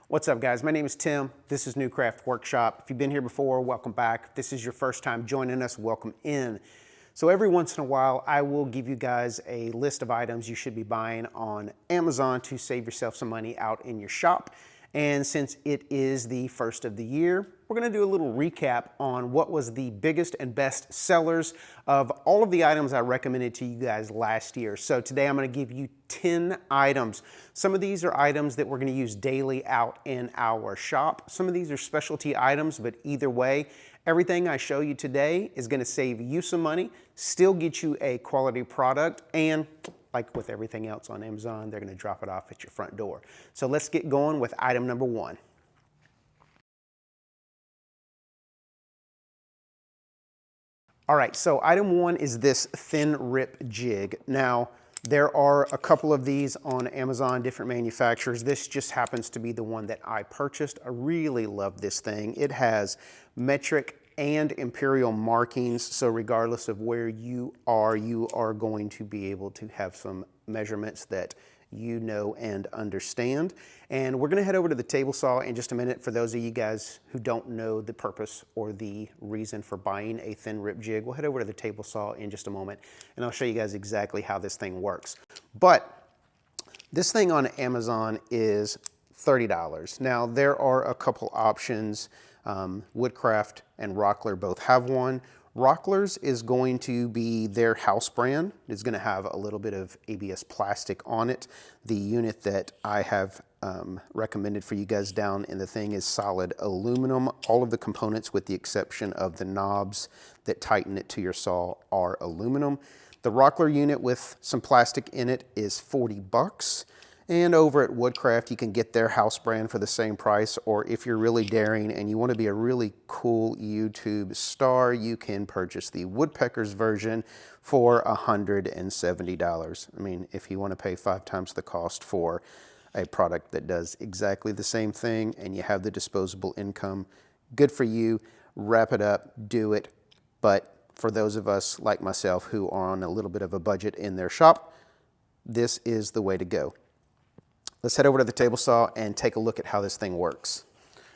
What's up, guys? My name is Tim. This is New Craft Workshop. If you've been here before, welcome back. If this is your first time joining us, welcome in. So every once in a while, I will give you guys a list of items you should be buying on Amazon to save yourself some money out in your shop. And since it is the first of the year, we're gonna do a little recap on what was the biggest and best sellers of all of the items I recommended to you guys last year. So today I'm gonna give you 10 items. Some of these are items that we're gonna use daily out in our shop. Some of these are specialty items, but either way, everything I show you today is gonna save you some money, still get you a quality product, and like with everything else on Amazon, they're gonna drop it off at your front door. So let's get going with item number one. All right, so item one is this thin rip jig. Now, there are a couple of these on Amazon, different manufacturers. This just happens to be the one that I purchased. I really love this thing. It has metric and imperial markings, so regardless of where you are going to be able to have some measurements that you know and understand. And we're gonna head over to the table saw in just a minute for those of you guys who don't know the purpose or the reason for buying a thin rip jig. We'll head over to the table saw in just a moment and I'll show you guys exactly how this thing works. But this thing on Amazon is $30. Now there are a couple options. Woodcraft and Rockler both have one. Rockler's is going to be their house brand. It's going to have a little bit of ABS plastic on it. The unit that I have recommended for you guys down in the thing is solid aluminum. All of the components with the exception of the knobs that tighten it to your saw are aluminum. The Rockler unit with some plastic in it is 40 bucks. And over at Woodcraft, you can get their house brand for the same price, or if you're really daring and you want to be a really cool YouTube star, you can purchase the Woodpecker's version for $170. I mean, if you want to pay 5 times the cost for a product that does exactly the same thing and you have the disposable income, good for you. Wrap it up, do it. But for those of us like myself who are on a little bit of a budget in their shop, this is the way to go. Let's head over to the table saw and take a look at how this thing works.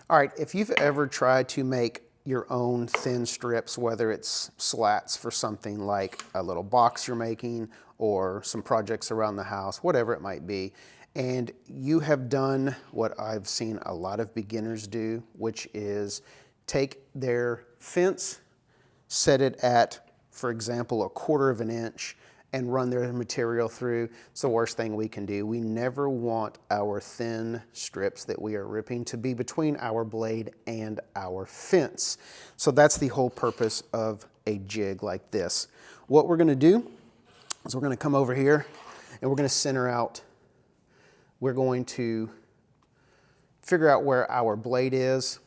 All right, if you've ever tried to make your own thin strips, whether it's slats for something like a little box you're making or some projects around the house, whatever it might be, and you have done what I've seen a lot of beginners do, which is take their fence, set it at, for example, 1/4 of an inch, and run their material through. It's the worst thing we can do. We never want our thin strips that we are ripping to be between our blade and our fence. So that's the whole purpose of a jig like this. What we're gonna do is we're gonna come over here and we're gonna center out. We're going to figure out where our blade is.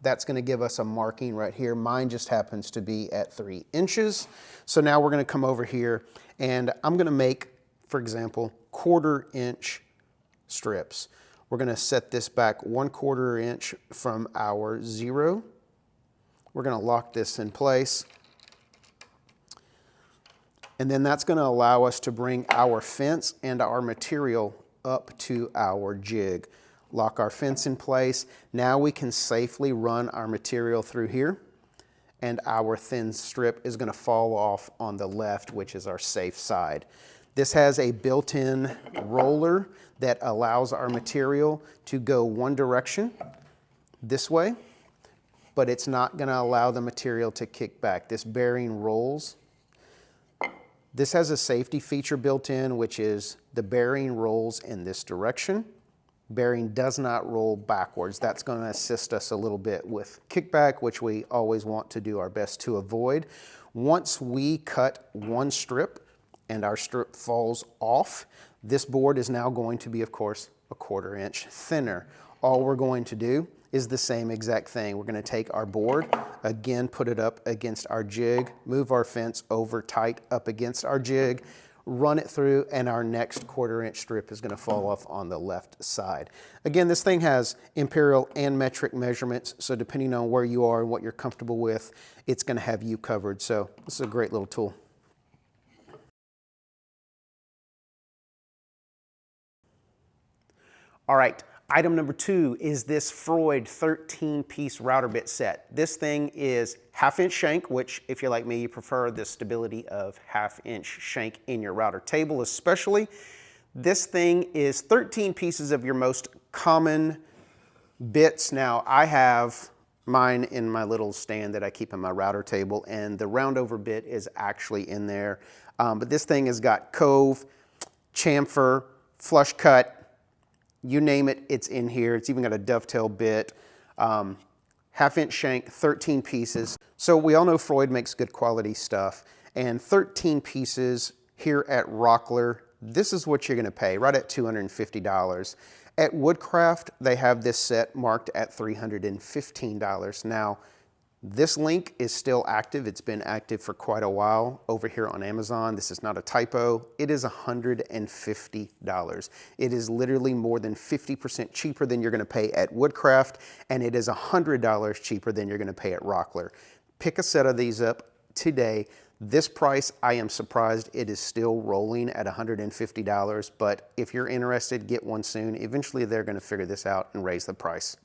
That's gonna give us a marking right here. Mine just happens to be at 3 inches. So now we're gonna come over here and I'm gonna make, for example, 1/4 inch strips. We're gonna set this back 1/4 inch from our 0. We're gonna lock this in place. And then that's gonna allow us to bring our fence and our material up to our jig. Lock our fence in place. Now we can safely run our material through here and our thin strip is going to fall off on the left, which is our safe side. This has a built-in roller that allows our material to go one direction this way, but it's not going to allow the material to kick back. This bearing rolls. This has a safety feature built in, which is the bearing rolls in this direction. Bearing does not roll backwards. That's going to assist us a little bit with kickback, which we always want to do our best to avoid. Once we cut one strip and our strip falls off, this board is now going to be, of course, 1/4 inch thinner. All we're going to do is the same exact thing. We're going to take our board, again, put it up against our jig, move our fence over tight up against our jig, run it through, and our next 1/4 inch strip is going to fall off on the left side. Again, this thing has imperial and metric measurements, so depending on where you are and what you're comfortable with, it's going to have you covered. So this is a great little tool. All right, Item number 2 is this Freud 13-piece router bit set. This thing is 1/2-inch shank, which if you're like me, you prefer the stability of 1/2-inch shank in your router table especially. This thing is 13 pieces of your most common bits. Now I have mine in my little stand that I keep in my router table, and the roundover bit is actually in there. But this thing has got cove, chamfer, flush cut, you name it, it's in here. It's even got a dovetail bit, 1/2-inch shank, 13 pieces. So we all know Freud makes good quality stuff, and 13 pieces here at Rockler, this is what you're gonna pay, right at $250. At Woodcraft, they have this set marked at $315. Now, this link is still active. It's been active for quite a while over here on Amazon. This is not a typo. It is $150. It is literally more than 50% cheaper than you're gonna pay at Woodcraft, and it is $100 cheaper than you're gonna pay at Rockler. Pick a set of these up today. This price, I am surprised it is still rolling at $150, but if you're interested, get one soon. Eventually, they're gonna figure this out and raise the price.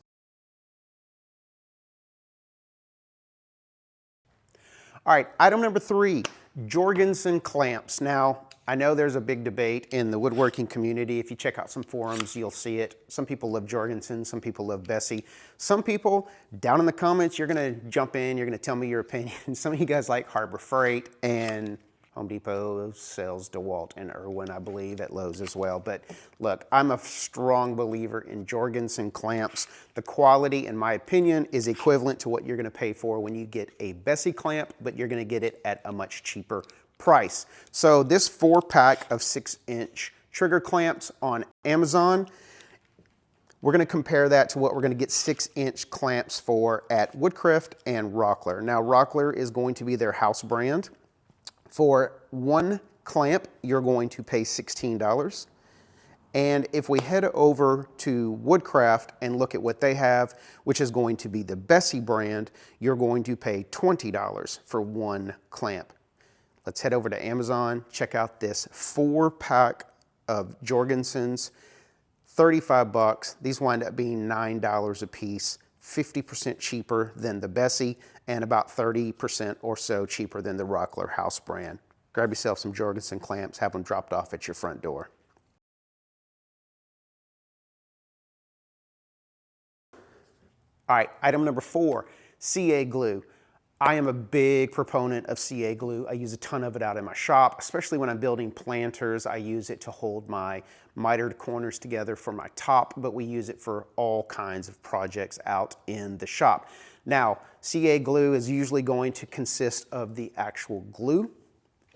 All right, item number 3, Jorgensen clamps. Now, I know there's a big debate in the woodworking community. If you check out some forums, you'll see it. Some people love Jorgensen, some people love Bessie. Some people, down in the comments, you're gonna jump in, you're gonna tell me your opinion. Some of you guys like Harbor Freight, and Home Depot sells DeWalt and Irwin, I believe, at Lowe's as well. But look, I'm a strong believer in Jorgensen clamps. The quality, in my opinion, is equivalent to what you're gonna pay for when you get a Bessie clamp, but you're gonna get it at a much cheaper price. So this 4-pack of 6-inch trigger clamps on Amazon, we're gonna compare that to what we're gonna get 6-inch clamps for at Woodcraft and Rockler. Now, Rockler is going to be their house brand. For one clamp, you're going to pay $16. And if we head over to Woodcraft and look at what they have, which is going to be the Bessie brand, you're going to pay $20 for one clamp. Let's head over to Amazon, check out this 4-pack of Jorgensens, 35 bucks. These wind up being $9 a piece, 50% cheaper than the Bessie, and about 30% or so cheaper than the Rockler house brand. Grab yourself some Jorgensen clamps, have them dropped off at your front door. All right, item number 4, CA glue. I am a big proponent of CA glue. I use a ton of it out in my shop, especially when I'm building planters. I use it to hold my mitered corners together for my top, but we use it for all kinds of projects out in the shop. Now, CA glue is usually going to consist of the actual glue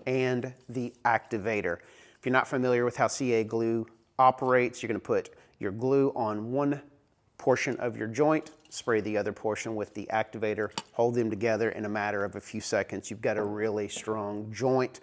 and the activator. If you're not familiar with how CA glue operates, you're gonna put your glue on one portion of your joint, spray the other portion with the activator, hold them together in a matter of a few seconds. You've got a really strong joint.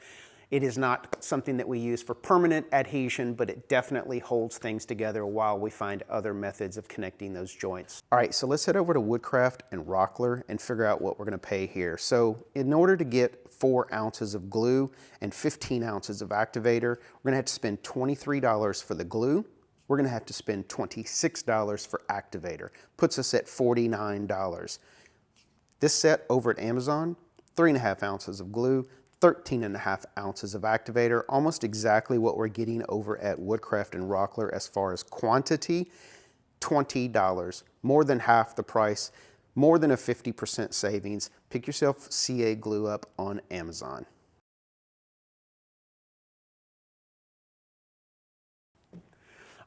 It is not something that we use for permanent adhesion, but it definitely holds things together while we find other methods of connecting those joints. All right, so let's head over to Woodcraft and Rockler and figure out what we're gonna pay here. So in order to get 4 ounces of glue and 15 ounces of activator, we're gonna have to spend $23 for the glue. We're gonna have to spend $26 for activator. Puts us at $49. This set over at Amazon, 3.5 ounces of glue, 13.5 ounces of activator, almost exactly what we're getting over at Woodcraft and Rockler as far as quantity, $20, more than half the price, more than a 50% savings. Pick yourself CA glue up on Amazon.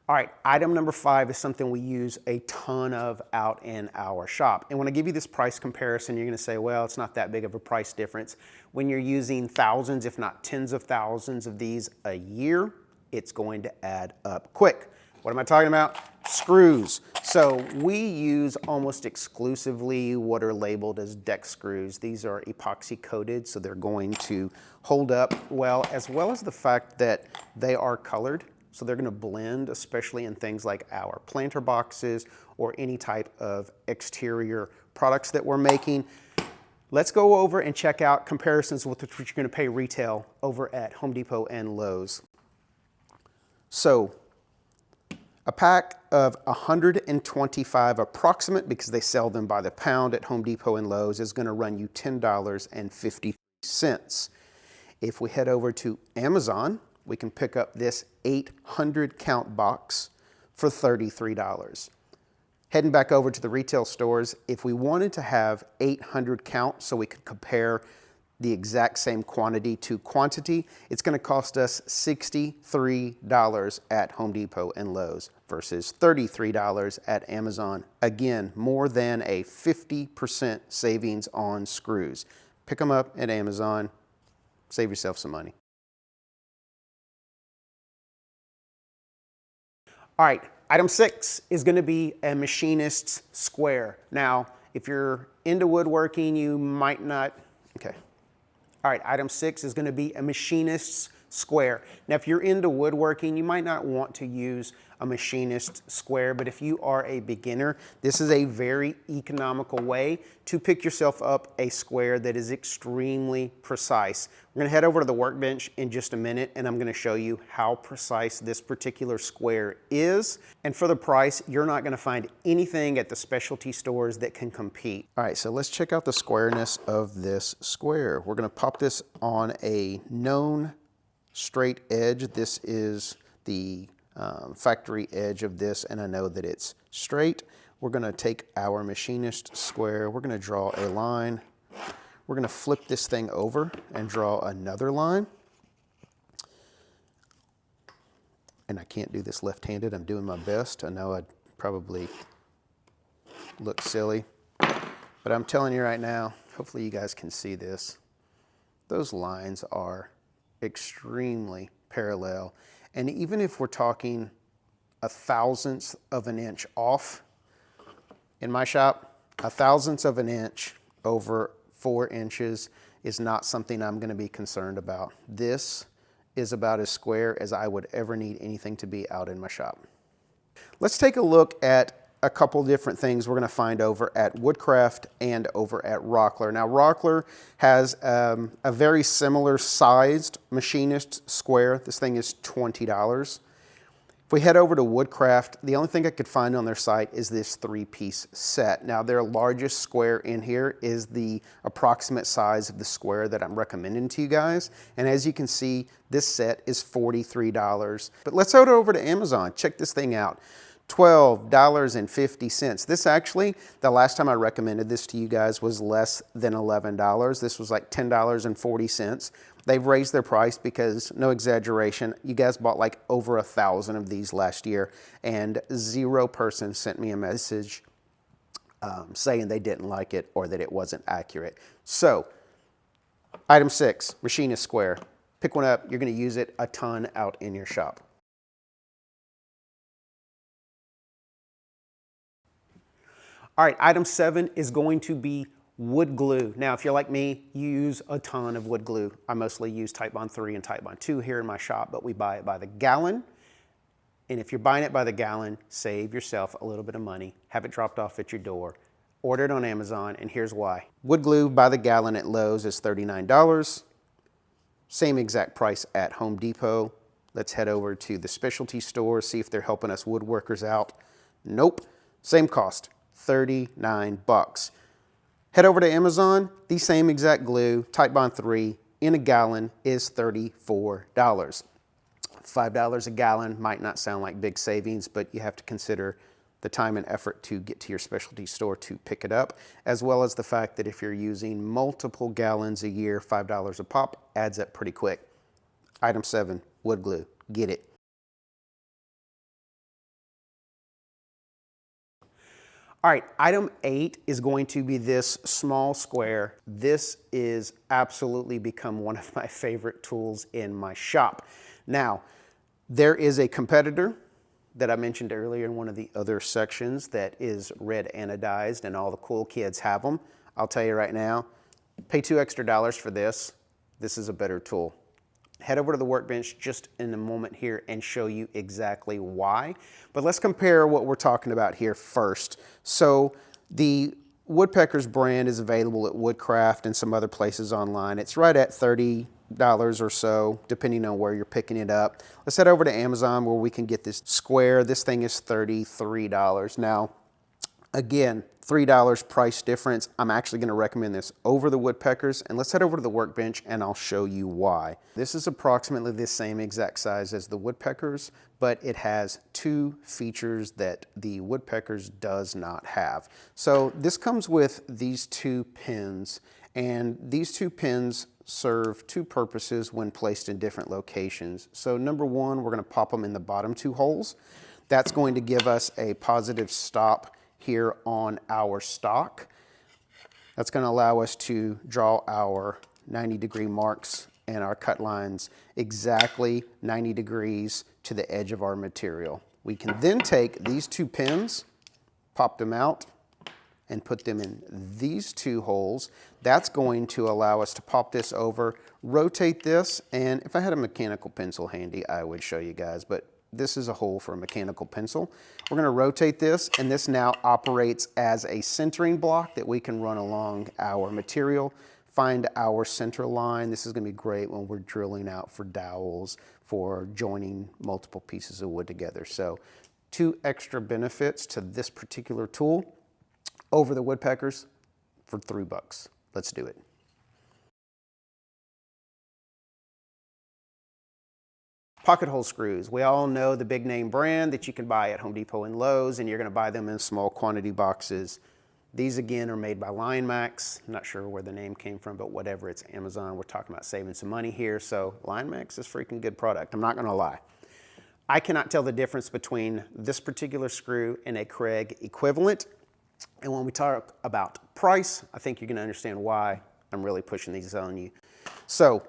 All right, item number 5 is something we use a ton of out in our shop. And when I give you this price comparison, you're gonna say, well, it's not that big of a price difference. When you're using thousands, if not tens of thousands of these a year, it's going to add up quick. What am I talking about? Screws. So we use almost exclusively what are labeled as deck screws. These are epoxy coated, so they're going to hold up well as the fact that they are colored. So they're gonna blend, especially in things like our planter boxes or any type of exterior products that we're making. Let's go over and check out comparisons with what you're gonna pay retail over at Home Depot and Lowe's. So A pack of 125 approximate, because they sell them by the pound at Home Depot and Lowe's, is going to run you $10.50. If we head over to Amazon, we can pick up this 800 count box for $33. Heading back over to the retail stores, if we wanted to have 800 count so we could compare the exact same quantity to quantity, it's going to cost us $63 at Home Depot and Lowe's versus $33 at Amazon. Again, more than a 50% savings on screws. Pick them up at Amazon, save yourself some money. All right, item 6 is going to be a Machinist's Square. Now, if you're into woodworking, you might not, okay. All right, item 6 is going to be a Machinist's Square. Now, if you're into woodworking, you might not want to use a Machinist Square, but if you are a beginner, this is a very economical way to pick yourself up a square that is extremely precise. We're going to head over to the workbench in just a minute, and I'm going to show you how precise this particular square is. And for the price, you're not going to find anything at the specialty stores that can compete. All right, so let's check out the squareness of this square. We're going to pop this on a known straight edge. This is the factory edge of this, and I know that it's straight. We're going to take our Machinist Square, we're going to draw a line, we're going to flip this thing over and draw another line. And I can't do this left-handed, I'm doing my best. I know I'd probably look silly, but I'm telling you right now, hopefully you guys can see this. Those lines are extremely parallel. And even if we're talking a thousandth of an inch off, in my shop, a thousandth of an inch over 4 inches is not something I'm going to be concerned about. This is about as square as I would ever need anything to be out in my shop. Let's take a look at a couple different things we're going to find over at Woodcraft and over at Rockler. Now, Rockler has a very similar sized Machinist Square. This thing is $20. If we head over to Woodcraft, the only thing I could find on their site is this 3-piece set. Now, their largest square in here is the approximate size of the square that I'm recommending to you guys. And as you can see, this set is $43. But let's head over to Amazon. Check this thing out. $12.50. This actually, the last time I recommended this to you guys was less than $11. This was like $10.40. They've raised their price because, no exaggeration, you guys bought like over 1,000 of these last year, and 0 person sent me a message saying they didn't like it or that it wasn't accurate. So, item 6, Machinist Square. Pick one up. You're going to use it a ton out in your shop. All right, item 7 is going to be wood glue. Now, if you're like me, you use a ton of wood glue. I mostly use Type Bond 3 and Type Bond 2 here in my shop, but we buy it by the gallon. And if you're buying it by the gallon, save yourself a little bit of money. Have it dropped off at your door. Order it on Amazon, and here's why. Wood glue by the gallon at Lowe's is $39. Same exact price at Home Depot. Let's head over to the specialty store, see if they're helping us woodworkers out. Nope, same cost. 39 bucks. Head over to Amazon, the same exact glue, Type Bond 3 in a gallon is $34. $5 a gallon might not sound like big savings, but you have to consider the time and effort to get to your specialty store to pick it up, as well as the fact that if you're using multiple gallons a year, $5 a pop adds up pretty quick. Item 7, wood glue. Get it. All right, item 8 is going to be this small square. This is absolutely become one of my favorite tools in my shop. Now, there is a competitor that I mentioned earlier in one of the other sections that is red anodized, and all the cool kids have them. I'll tell you right now, pay $2 extra for this. This is a better tool. Head over to the workbench just in a moment here and show you exactly why. But let's compare what we're talking about here first. So the Woodpeckers brand is available at Woodcraft and some other places online. It's right at $30 or so, depending on where you're picking it up. Let's head over to Amazon where we can get this square. This thing is $33. Now, again, $3 price difference. I'm actually going to recommend this over the woodpeckers, and let's head over to the workbench and I'll show you why. This is approximately the same exact size as the woodpeckers, but it has two features that the woodpeckers does not have. So this comes with these two pins, and these two pins serve two purposes when placed in different locations. So number one, we're going to pop them in the bottom two holes. That's going to give us a positive stop here on our stock. That's going to allow us to draw our 90-degree marks and our cut lines exactly 90 degrees to the edge of our material. We can then take these two pins, pop them out, and put them in these two holes. That's going to allow us to pop this over, rotate this, and if I had a mechanical pencil handy, I would show you guys, but this is a hole for a mechanical pencil. We're going to rotate this, and this now operates as a centering block that we can run along our material, find our center line. This is going to be great when we're drilling out for dowels, for joining multiple pieces of wood together. So two extra benefits to this particular tool over the woodpeckers for $3. Let's do it. Pocket hole screws. We all know the big name brand that you can buy at Home Depot and Lowe's, and you're going to buy them in small quantity boxes. These again are made by LionMax. I'm not sure where the name came from, but whatever, it's Amazon. We're talking about saving some money here, so LionMax is a freaking good product. I'm not going to lie. I cannot tell the difference between this particular screw and a Craig equivalent. And when we talk about price, I think you're going to understand why I'm really pushing these on you. So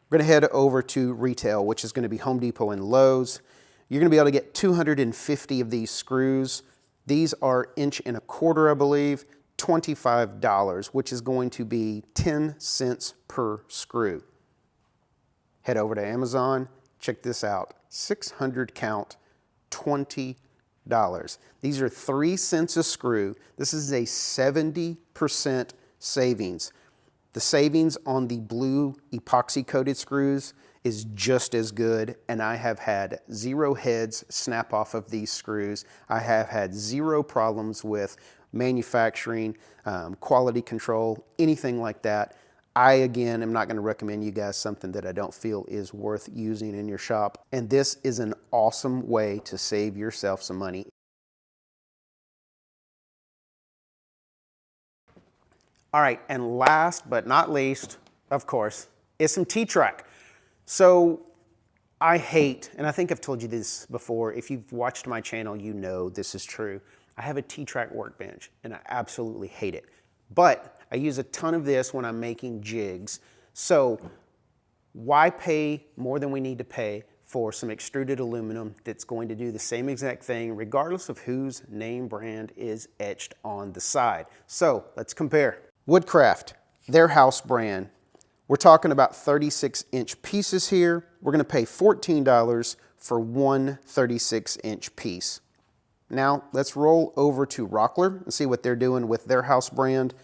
we're going to head over to retail, which is going to be Home Depot and Lowe's. You're going to be able to get 250 of these screws. These are 1.25 inches, I believe, $25, which is going to be 10 cents per screw. Head over to Amazon. Check this out. 600 count, $20. These are 3 cents a screw. This is a 70% savings. The savings on the blue epoxy coated screws is just as good, and I have had 0 heads snap off of these screws. I have had 0 problems with manufacturing, quality control, anything like that. I, again, am not going to recommend you guys something that I don't feel is worth using in your shop, and this is an awesome way to save yourself some money. All right, and last but not least, of course, is some T-track. So I hate, and I think I've told you this before, if you've watched my channel, you know this is true. I have a T-track workbench, and I absolutely hate it. But I use a ton of this when I'm making jigs. So why pay more than we need to pay for some extruded aluminum that's going to do the same exact thing regardless of whose name brand is etched on the side? So let's compare. Woodcraft, their house brand. We're talking about 36-inch pieces here. We're going to pay $14 for one 36-inch piece. Now let's roll over to Rockler and see what they're doing with their house brand.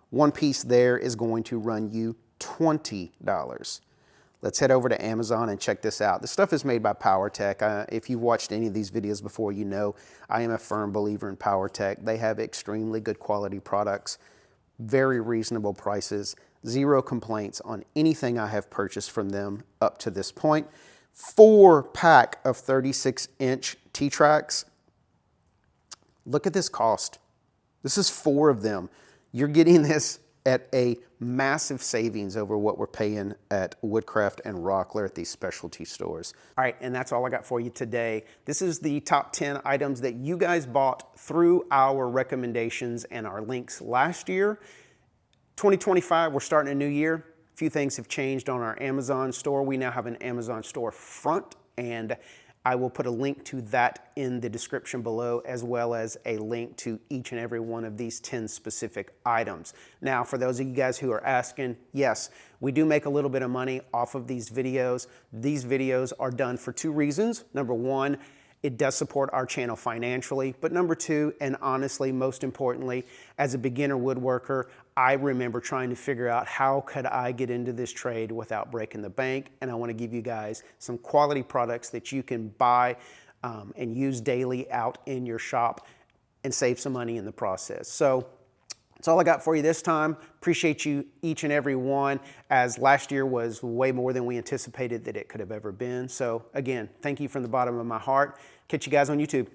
One piece there is going to run you $20. Let's head over to Amazon and check this out. This stuff is made by PowerTech. If you've watched any of these videos before, you know I am a firm believer in PowerTech. They have extremely good quality products, very reasonable prices, 0 complaints on anything I have purchased from them up to this point. 4-pack of 36-inch T-tracks. Look at this cost. This is 4 of them. You're getting this at a massive savings over what we're paying at Woodcraft and Rockler at these specialty stores. All right, and that's all I got for you today. This is the top 10 items that you guys bought through our recommendations and our links last year. 2025, we're starting a new year. A few things have changed on our Amazon store. We now have an Amazon store front, and I will put a link to that in the description below, as well as a link to each and every one of these 10 specific items. Now, for those of you guys who are asking, yes, we do make a little bit of money off of these videos. These videos are done for 2 reasons. Number 1, it does support our channel financially, but number 2, and honestly, most importantly, as a beginner woodworker, I remember trying to figure out how could I get into this trade without breaking the bank, and I want to give you guys some quality products that you can buy and use daily out in your shop and save some money in the process. So that's all I got for you this time. Appreciate you each and every one, as last year was way more than we anticipated that it could have ever been. So again, thank you from the bottom of my heart. Catch you guys on YouTube.